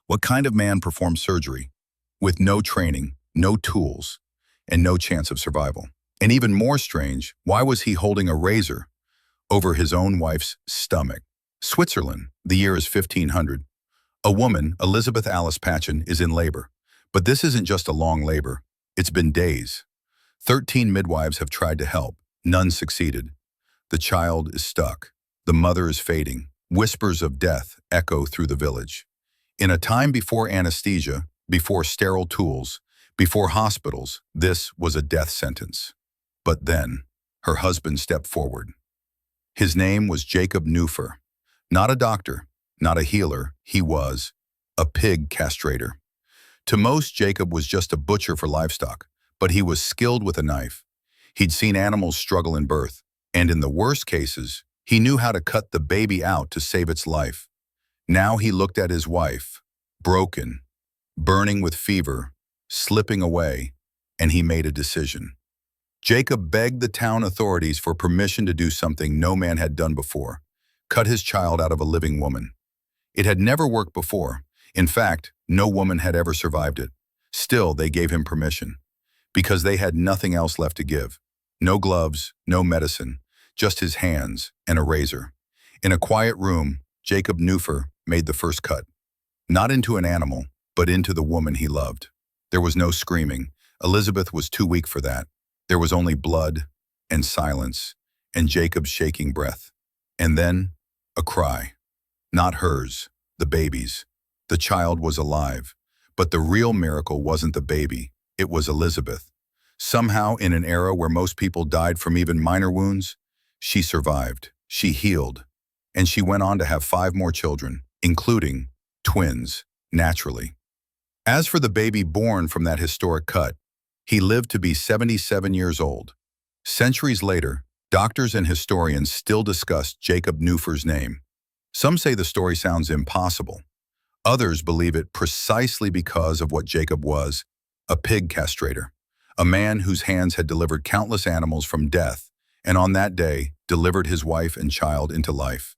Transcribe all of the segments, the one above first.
What kind of man performs surgery with no training, no tools, and no chance of survival? And even more strange, why was he holding a razor over his own wife's stomach? Switzerland, the year is 1500. A woman, Elizabeth Alice Patchen, is in labor. But this isn't just a long labor. It's been days. 13 midwives have tried to help. None succeeded. The child is stuck. The mother is fading. Whispers of death echo through the village. In a time before anesthesia, before sterile tools, before hospitals, this was a death sentence. But then, her husband stepped forward. His name was Jacob Nufer. Not a doctor, not a healer, he was a pig castrator. To most, Jacob was just a butcher for livestock, but he was skilled with a knife. He'd seen animals struggle in birth, and in the worst cases, he knew how to cut the baby out to save its life. Now he looked at his wife, broken, burning with fever, slipping away, and he made a decision. Jacob begged the town authorities for permission to do something no man had done before: cut his child out of a living woman. It had never worked before. In fact, no woman had ever survived it. Still, they gave him permission, because they had nothing else left to give. No gloves, no medicine, just his hands and a razor. In a quiet room, Jacob Nufer made the first cut. Not into an animal, but into the woman he loved. There was no screaming. Elizabeth was too weak for that. There was only blood and silence and Jacob's shaking breath. And then, a cry. Not hers, the baby's. The child was alive. But the real miracle wasn't the baby. It was Elizabeth. Somehow, in an era where most people died from even minor wounds, she survived. She healed. And she went on to have 5 more children, including twins, naturally. As for the baby born from that historic cut, he lived to be 77 years old. Centuries later, doctors and historians still discuss Jacob Nufer's name. Some say the story sounds impossible. Others believe it precisely because of what Jacob was: a pig castrator, a man whose hands had delivered countless animals from death, and on that day, delivered his wife and child into life.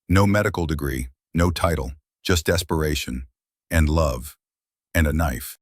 No medical degree, no title, just desperation, and love, and a knife.